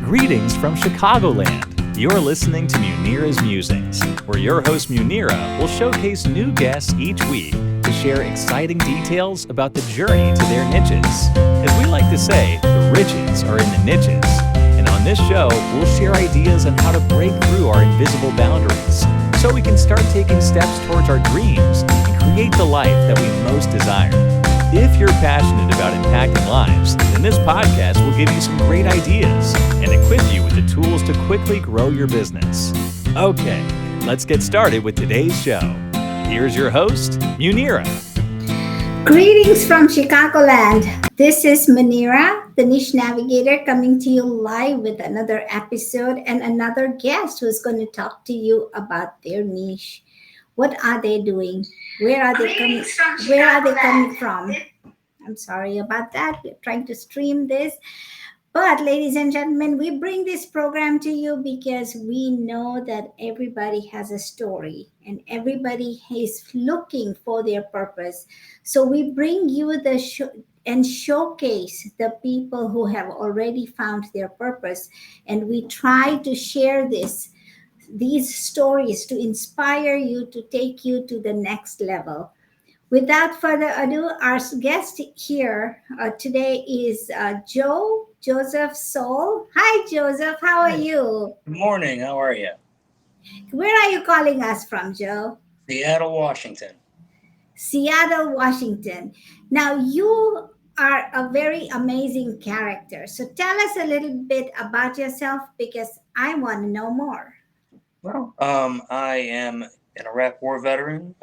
Greetings from Chicagoland. You're listening to Munira's Musings, where your host Munira will showcase new guests each week to share exciting details about the journey to their niches. As we like to say, the riches are in the niches. And on this show, we'll share ideas on how to break through our invisible boundaries so we can start taking steps towards our dreams and create the life that we most desire. If you're passionate about impacting lives, then this podcast will give you some great ideas and equip you with the tools to quickly grow your business. Okay, let's get started with today's show. Here's your host, Munira. Greetings from Chicagoland. This is Munira, the niche navigator, coming to you live with another episode and another guest who's going to talk to you about their niche. What are they doing? Where are they coming? Where are they coming from? I'm sorry about that. We're trying to stream this. But ladies and gentlemen, we bring this program to you because we know that everybody has a story and everybody is looking for their purpose. So we bring you the show and showcase the people who have already found their purpose. And we try to share these stories to inspire you to take you to the next level. Without further ado, our guest here today is Joseph Soel. Hi, Joseph. How are you? Good morning. How are you? Where are you calling us from, Joe? Seattle, Washington. Seattle, Washington. Now, you are a very amazing character. So tell us a little bit about yourself because I want to know more. Well, I am an Iraq War veteran.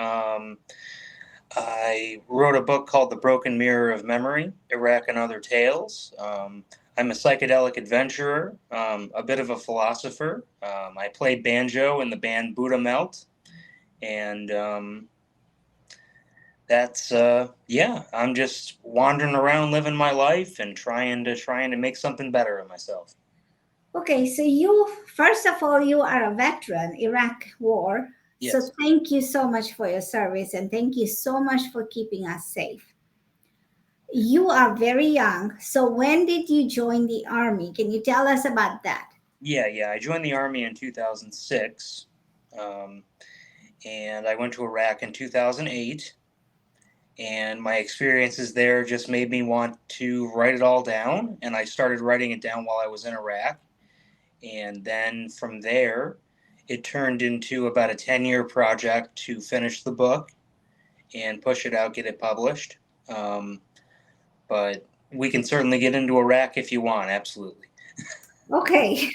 I wrote a book called The Broken Mirror of Memory, Iraq and Other Tales. I'm a psychedelic adventurer, a bit of a philosopher. I played banjo in the band Buddha Melt. And I'm just wandering around living my life and trying to make something better of myself. Okay, so first of all, you are a veteran, Iraq War. Yes. So thank you so much for your service and thank you so much for keeping us safe. You are very young. So when did you join the Army? Can you tell us about that? Yeah. I joined the Army in 2006, and I went to Iraq in 2008. And my experiences there just made me want to write it all down. And I started writing it down while I was in Iraq. And then from there, it turned into about a 10-year project to finish the book and push it out, get it published. But we can certainly get into Iraq if you want. Absolutely. Okay.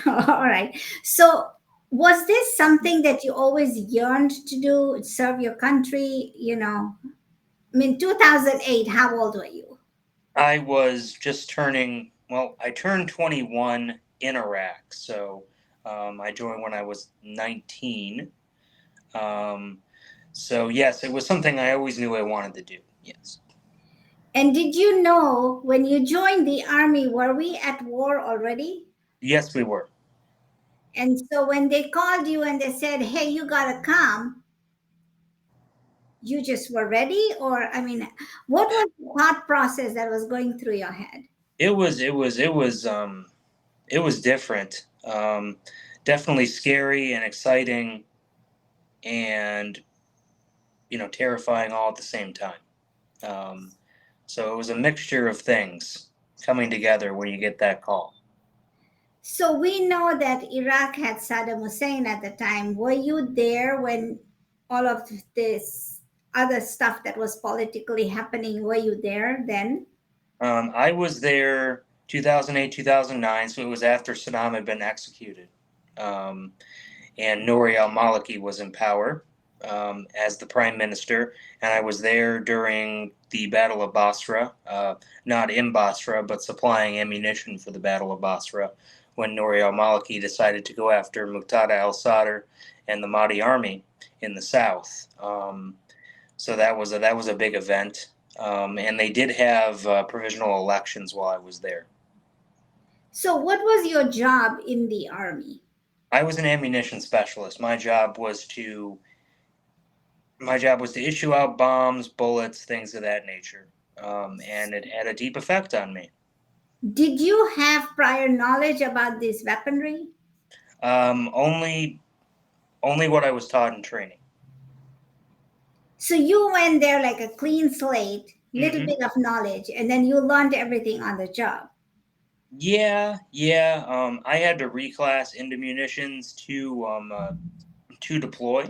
All right. So was this something that you always yearned to do, serve your country? 2008, how old were you? I was just I turned 21 in Iraq. So I joined when I was 19. So yes, it was something I always knew I wanted to do. Yes. And did you know when you joined the Army, were we at war already? Yes, we were. And so when they called you and they said, hey, you got to come, you just were ready? Or, what was the thought process that was going through your head? It was different. Definitely scary and exciting and, terrifying all at the same time. So it was a mixture of things coming together when you get that call. So we know that Iraq had Saddam Hussein at the time. Were you there when all of this other stuff that was politically happening, were you there then? I was there 2008, 2009, so it was after Saddam had been executed. And Nouri al-Maliki was in power as the prime minister, and I was there during the Battle of Basra, not in Basra, but supplying ammunition for the Battle of Basra, when Nouri al-Maliki decided to go after Muqtada al-Sadr and the Mahdi army in the south. So that was a big event, and they did have provisional elections while I was there. So what was your job in the Army? I was an ammunition specialist. My job was to issue out bombs, bullets, things of that nature, and it had a deep effect on me. Did you have prior knowledge about this weaponry? Only what I was taught in training. So you went there like a clean slate, little Mm-hmm. bit of knowledge, and then you learned everything on the job. Yeah. I had to reclass into munitions to deploy,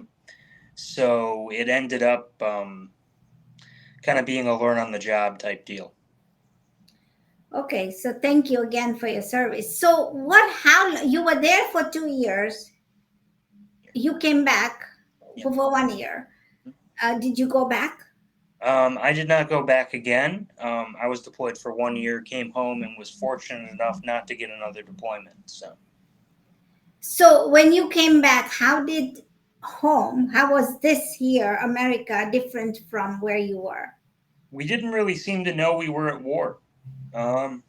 so it ended up kind of being a learn on the job type deal. Okay, so thank you again for your service. So how you were there for 2 years, you came back Yeah. for 1 year. Did you go back? I did not go back again. I was deployed for 1 year, came home, and was fortunate enough not to get another deployment. So when you came back, how was this here, America, different from where you were? We didn't really seem to know we were at war. Um,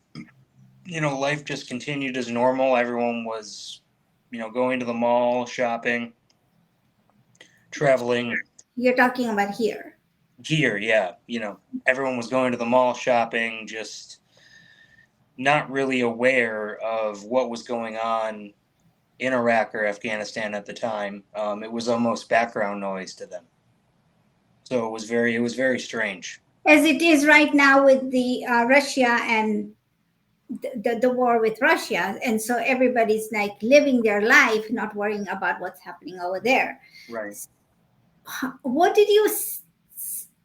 life just continued as normal. Everyone was, going to the mall, shopping, traveling. You're talking about here. Here, yeah. Everyone was going to the mall, shopping, just not really aware of what was going on in Iraq or Afghanistan at the time. It was almost background noise to them. So it was very strange. As it is right now with the Russia and the war with Russia. And so everybody's like living their life, not worrying about what's happening over there. Right. What did you,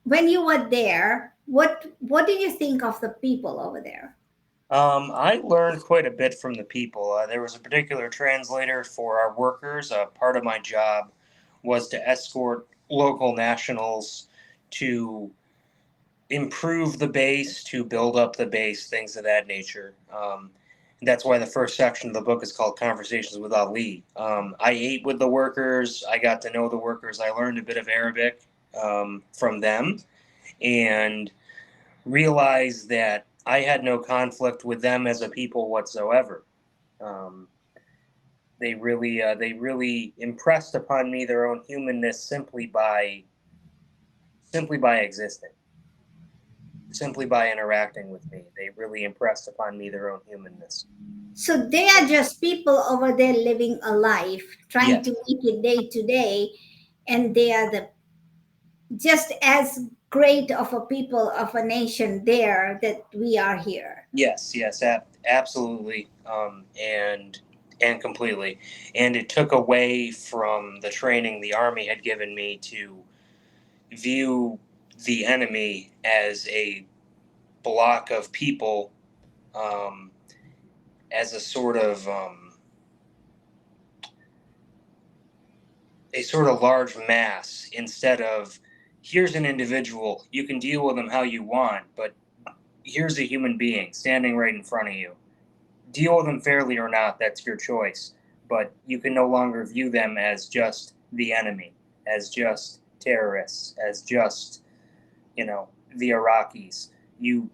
when you were there, what did you think of the people over there? I learned quite a bit from the people. There was a particular translator for our workers. Part of my job was to escort local nationals to improve the base, to build up the base, things of that nature. That's why the first section of the book is called Conversations with Ali. I ate with the workers. I got to know the workers. I learned a bit of Arabic from them, and realized that I had no conflict with them as a people whatsoever. Um, they really impressed upon me their own humanness simply by existing, simply by interacting with me. They really impressed upon me their own humanness. So they are just people over there living a life, trying to Yes, make it day to day, and they are the just as great of a people of a nation there that we are here. yes, absolutely, and completely. And it took away from the training the Army had given me to view the enemy as a block of people, um, as a sort of large mass, instead of here's an individual, you can deal with them how you want, but here's a human being standing right in front of you. Deal with them fairly or not, that's your choice, but you can no longer view them as just the enemy, as just terrorists, as just the Iraqis. You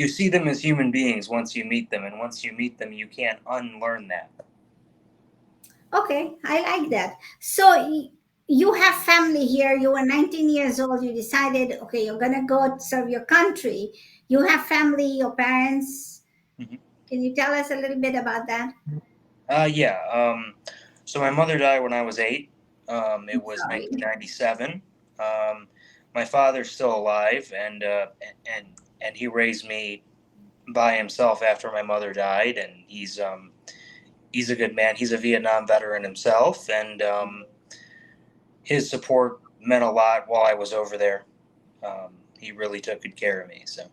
see them as human beings once you meet them, and once you meet them, you can't unlearn that. Okay, I like that. So you have family here. You were 19 years old. You decided, okay, you're gonna go serve your country. You have family, your parents. Mhm. Can you tell us a little bit about that? Yeah. So my mother died when I was 8. It was Sorry. 1997. Um, my father's still alive, and and he raised me by himself after my mother died, and he's a good man. He's a Vietnam veteran himself, and his support meant a lot while I was over there. He really took good care of me. So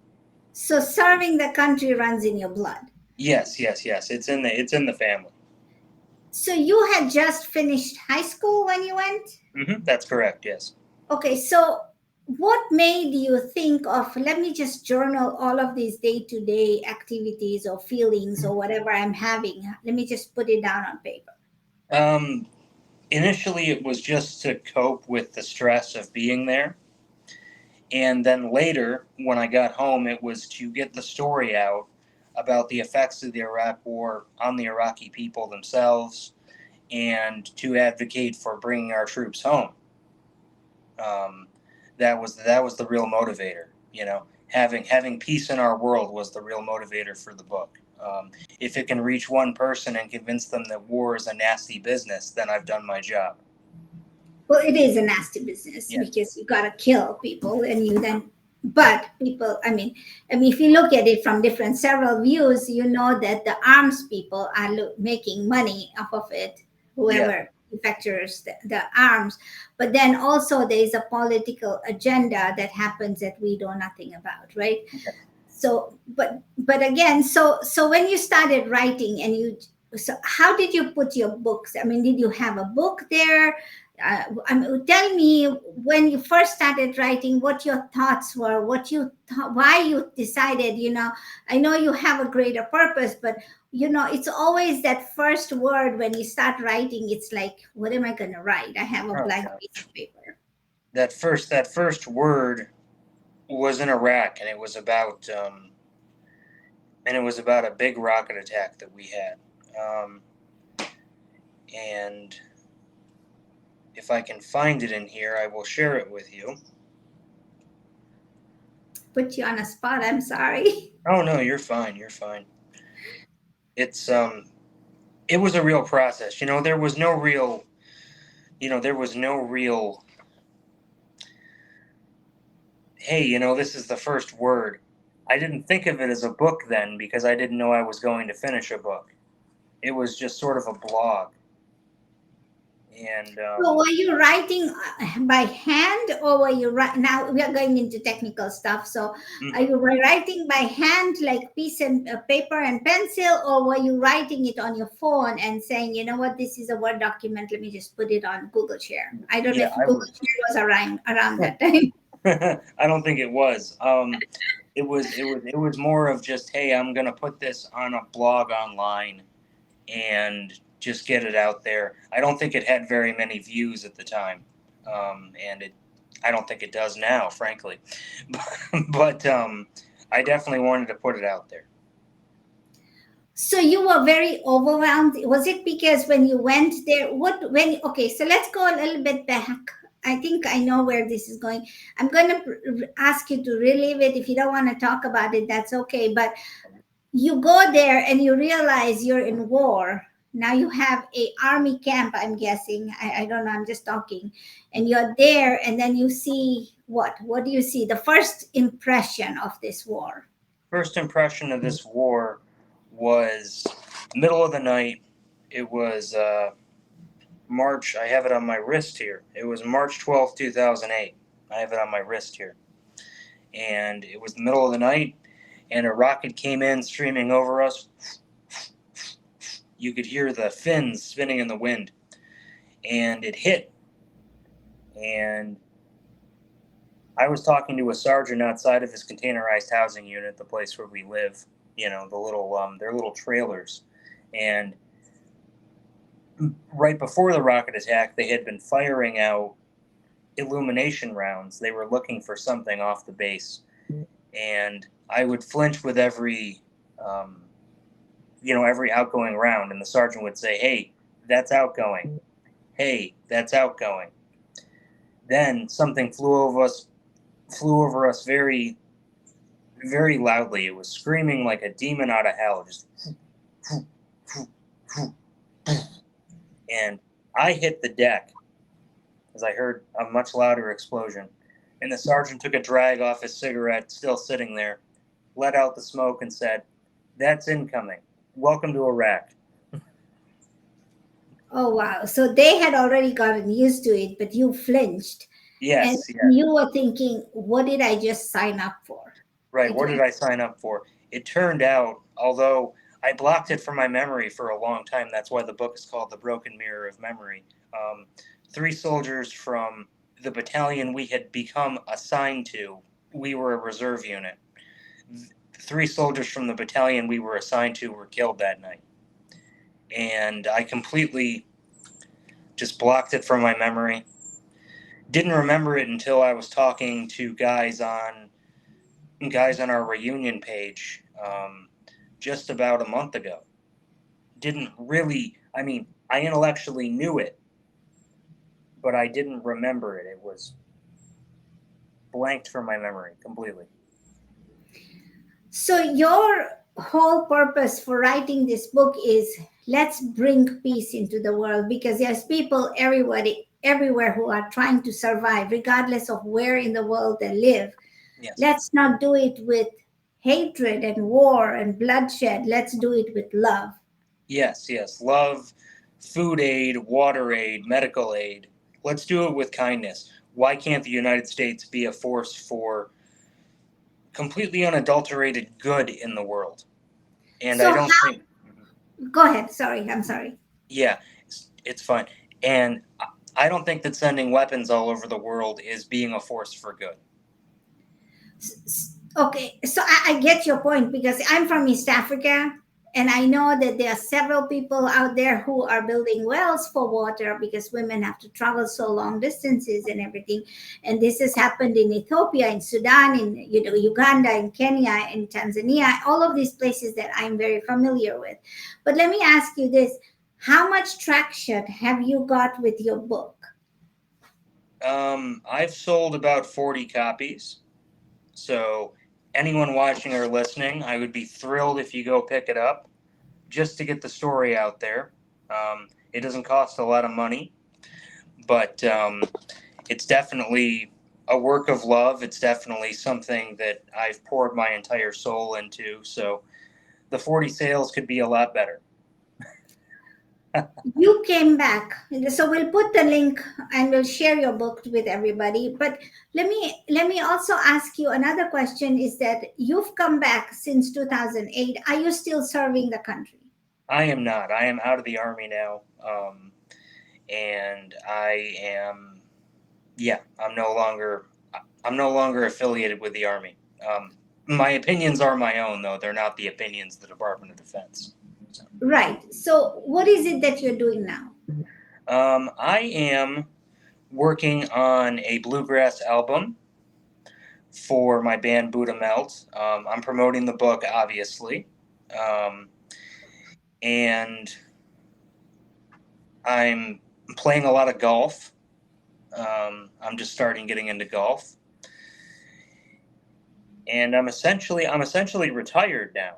So serving the country runs in your blood. yes. It's in the family. So you had just finished high school when you went? That's correct. Yes. Okay, so what made you think of let me just journal all of these day-to-day activities or feelings or whatever I'm having? Let me just put it down on paper. Um, Initially, it was just to cope with the stress of being there. And then later, when I got home, it was to get the story out about the effects of the Iraq War on the Iraqi people themselves, and to advocate for bringing our troops home. Um, that was the real motivator. having peace in our world was the real motivator for the book. If it can reach one person and convince them that war is a nasty business, then I've done my job. Well, it is a nasty business Yeah. because you gotta kill people, and you then. But people, if you look at it from different several views, you know that the arms people are making money off of it. Whoever manufactures the arms, but then also there is a political agenda that happens that we know nothing about, right? Yeah. So, but again, so when you started writing, and so how did you put your books? Did you have a book there? Tell me, when you first started writing, what your thoughts were, what you thought, why you decided. I know you have a greater purpose, but it's always that first word when you start writing. It's like, what am I going to write? I have a blank piece of paper. That first word was in Iraq, and it was about a big rocket attack that we had. And if I can find it in here, I will share it with you. Put you on a spot. I'm sorry. Oh no, you're fine. You're fine. It's it was a real process. There was no real. Hey, this is the first word. I didn't think of it as a book then because I didn't know I was going to finish a book. It was just sort of a blog. And So were you writing by hand, or were you now we are going into technical stuff? So are you writing by hand, like piece and paper and pencil, or were you writing it on your phone and saying, you know what, this is a Word document, let me just put it on Google Share? I don't know if Google Share was around that time. I don't think it was. It was more of just, hey, I'm gonna put this on a blog online and just get it out there. I don't think it had very many views at the time, and I don't think it does now, frankly. But I definitely wanted to put it out there. So you were very overwhelmed. Was it because when you went there, okay, so let's go a little bit back. I think I know where this is going. I'm going to ask you to relive it. If you don't want to talk about it, that's okay. But you go there and you realize you're in war. Now you have a army camp, I'm guessing. I don't know, I'm just talking. And you're there, and then you see what? What do you see? The first impression of this war. First impression of this war was middle of the night. It was March. I have it on my wrist here. It was March 12th, 2008. I have it on my wrist here. And it was the middle of the night, and a rocket came in streaming over us. You could hear the fins spinning in the wind. And it hit. And I was talking to a sergeant outside of his containerized housing unit, the place where we live, the little, their little trailers. And right before the rocket attack, they had been firing out illumination rounds. They were looking for something off the base. And I would flinch with every outgoing round. And the sergeant would say, hey, that's outgoing. Hey, that's outgoing. Then something flew over us very, very loudly. It was screaming like a demon out of hell. Just and I hit the deck as I heard a much louder explosion. And the sergeant took a drag off his cigarette, still sitting there, let out the smoke, and said, that's incoming. Welcome to Iraq. Oh, wow. So they had already gotten used to it, but you flinched. Yes. And you were thinking, what did I just sign up for? Right. What did I sign up for? It turned out, although I blocked it from my memory for a long time, that's why the book is called The Broken Mirror of Memory. 3 soldiers from the battalion we had become assigned to, we were a reserve unit. 3 soldiers from the battalion we were assigned to were killed that night. And I completely just blocked it from my memory. Didn't remember it until I was talking to guys on our reunion page just about a month ago. Didn't really, I intellectually knew it, but I didn't remember it. It was blanked from my memory completely. So your whole purpose for writing this book is let's bring peace into the world, because there's people everywhere who are trying to survive regardless of where in the world they live. Yes. Let's not do it with hatred and war and bloodshed. Let's do it with love. Yes, yes. Love, food aid, water aid, medical aid. Let's do it with kindness. Why can't the United States be a force for completely unadulterated good in the world? And I So don't think, go ahead. Sorry, I'm sorry. yeah, it's fine. And I don't think that sending weapons all over the world is being a force for good. Okay, so I get your point, because I'm from East Africa, and I know that there are several people out there who are building wells for water because women have to travel so long distances and everything. And this has happened in Ethiopia, in Sudan, in Uganda, in Kenya, in Tanzania, all of these places that I'm very familiar with. But let me ask you this: how much traction have you got with your book? I've sold about 40 copies. So anyone watching or listening, I would be thrilled if you go pick it up just to get the story out there. It doesn't cost a lot of money, but it's definitely a work of love. It's definitely something that I've poured my entire soul into. So the 40 sales could be a lot better. You came back, so we'll put the link and we'll share your book with everybody. But let me also ask you another question: is that you've come back since 2008? Are you still serving the country? I am not. I am out of the Army now. And I am, yeah, I'm no longer affiliated with the Army. My opinions are my own, though. They're not the opinions of the Department of Defense. So, Right. So what is it that you're doing now? I am working on a bluegrass album for my band Buddha Melt. I'm promoting the book, obviously. Um, and I'm playing a lot of golf. I'm just starting getting into golf. And I'm essentially retired now.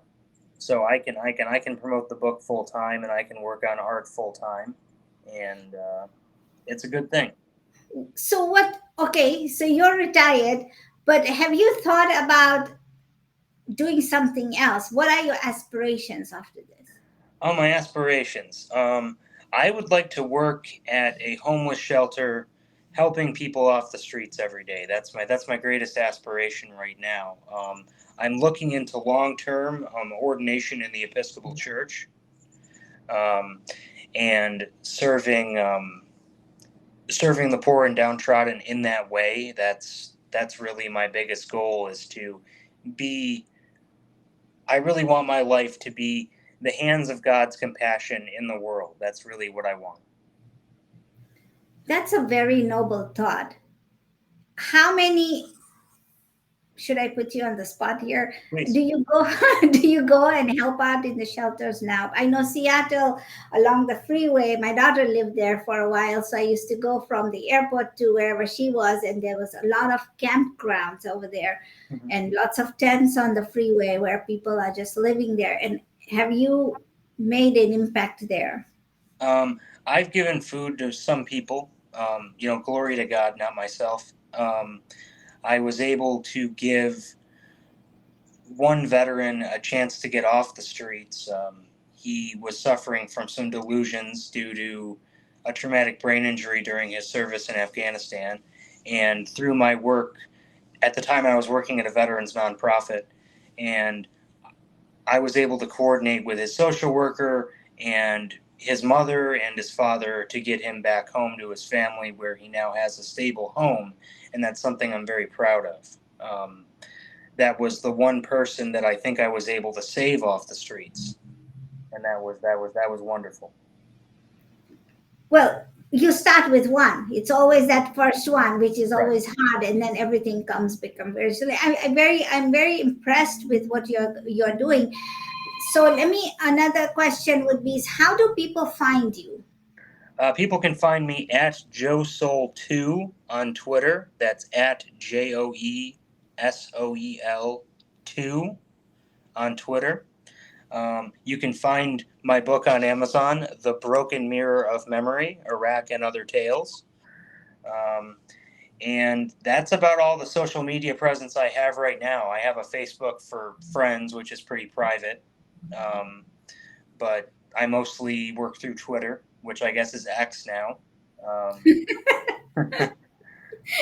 So I can promote the book full time, and I can work on art full time, and it's a good thing. So what? Okay, so you're retired, but have you thought about doing something else? What are your aspirations after this? Oh, my aspirations. I would like to work at a homeless shelter, helping people off the streets every day. That's my greatest aspiration right now. I'm looking into long term ordination in the Episcopal Church, um, and serving the poor and downtrodden in that way. That's really my biggest goal, is to be. I really want my life to be the hands of God's compassion in the world. That's really what I want. That's a very noble thought. How many, should I put you on the spot here? Do Please. you go do you go and help out in the shelters now? I know Seattle along the freeway. My daughter lived there for a while, so I used to go from the airport to wherever she was, and there was a lot of campgrounds over there Mhm. and lots of tents on the freeway where people are just living there. And have you made an impact there? I've given food to some people. Glory to God, not myself. I was able to give one veteran a chance to get off the streets. He was suffering from some delusions due to a traumatic brain injury during his service in Afghanistan. And through my work, at the time I was working at a veterans nonprofit, and I was able to coordinate with his social worker and his mother and his father to get him back home to his family, where he now has a stable home. And that's something I'm very proud of. That was the one person that I think I was able to save off the streets, and that was wonderful. Well, you start with one. It's always that first one, which is Right. always hard, and then everything comes become very silly. I'm very impressed with what you're doing. So let me, another question would be is how do people find you? People can find me at JoeSoul2 on Twitter. That's at JoeSoel 2. on Twitter. You can find my book on Amazon, The Broken Mirror of Memory, Iraq and Other Tales. And that's about all the social media presence I have right now. I have a Facebook for friends, which is pretty private. But I mostly work through Twitter, which I guess is X now.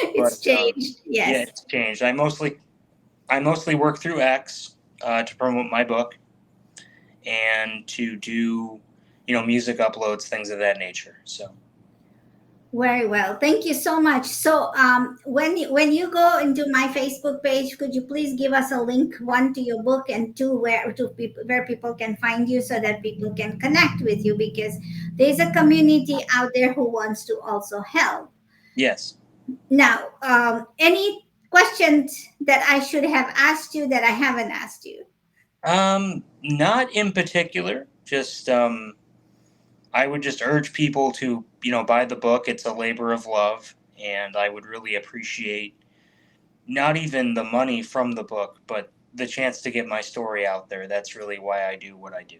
It's changed. Yeah, Yes. it's changed. I mostly work through X to promote my book and to do, music uploads, things of that nature. So. Very well. Thank you so much. So, when you go into my Facebook page, could you please give us a link, one to your book, and two where people can find you, so that people can connect with you, because there's a community out there who wants to also help. Yes. Now, any questions that I should have asked you that I haven't asked you? Not in particular. Just I would just urge people to, buy the book. It's a labor of love, and I would really appreciate not even the money from the book, but the chance to get my story out there. That's really why I do what I do.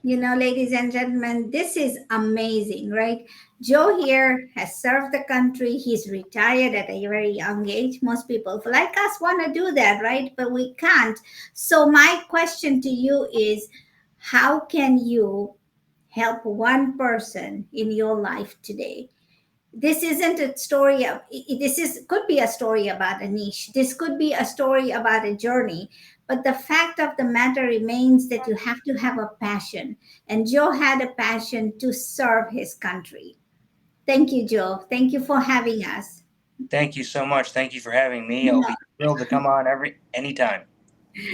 Ladies and gentlemen, this is amazing, right? Joe here has served the country. He's retired at a very young age. Most people like us want to do that, right? But we can't. So, my question to you is, how can you help one person in your life today? This isn't a story of, could be a story about a niche. This could be a story about a journey. But the fact of the matter remains that you have to have a passion. And Joe had a passion to serve his country. Thank you, Joe. Thank you for having us. Thank you so much. Thank you for having me. I'll be thrilled to come on anytime.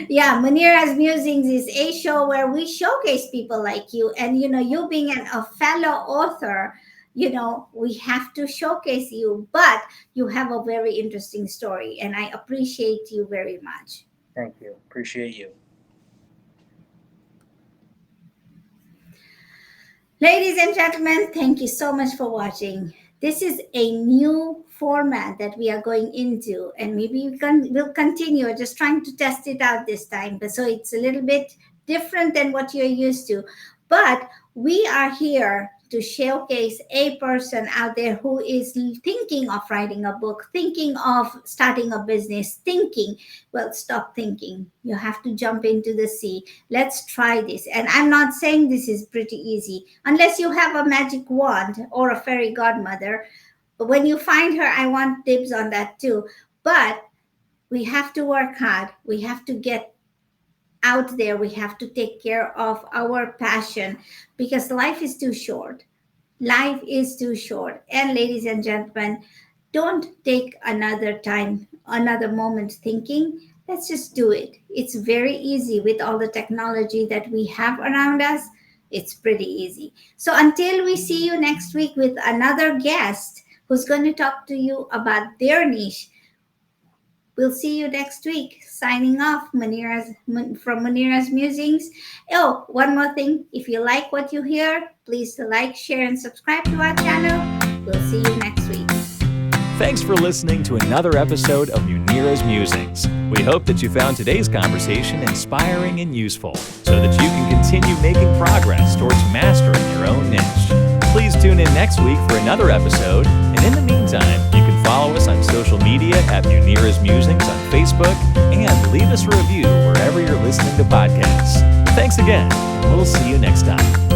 Yeah, Munira's Musings is a show where we showcase people like you. And, you being a fellow author, we have to showcase you, but you have a very interesting story, and I appreciate you very much. Thank you. Appreciate you. Ladies and gentlemen, thank you so much for watching. This is a new format that we are going into, and maybe we'll continue. We're just trying to test it out this time, but so it's a little bit different than what you're used to. But we are here to showcase a person out there who is thinking of writing a book, thinking of starting a business, stop thinking. You have to jump into the sea. Let's try this. And I'm not saying this is pretty easy, unless you have a magic wand or a fairy godmother. But when you find her, I want dibs on that too. But we have to work hard. We have to get out there. We have to take care of our passion, because life is too short. Life is too short. And ladies and gentlemen, don't take another moment thinking. Let's just do it. It's very easy with all the technology that we have around us. It's pretty easy. So until we see you next week with another guest who's going to talk to you about their niche, we'll see you next week. Signing off, from Munira's Musings. Oh, one more thing. If you like what you hear, please like, share, and subscribe to our channel. We'll see you next week. Thanks for listening to another episode of Munira's Musings. We hope that you found today's conversation inspiring and useful, so that you can continue making progress towards mastering your own niche. Please tune in next week for another episode, and in the meantime, you can follow us on social media at Munira's Musings on Facebook, and leave us a review wherever you're listening to podcasts. Thanks again, and we'll see you next time.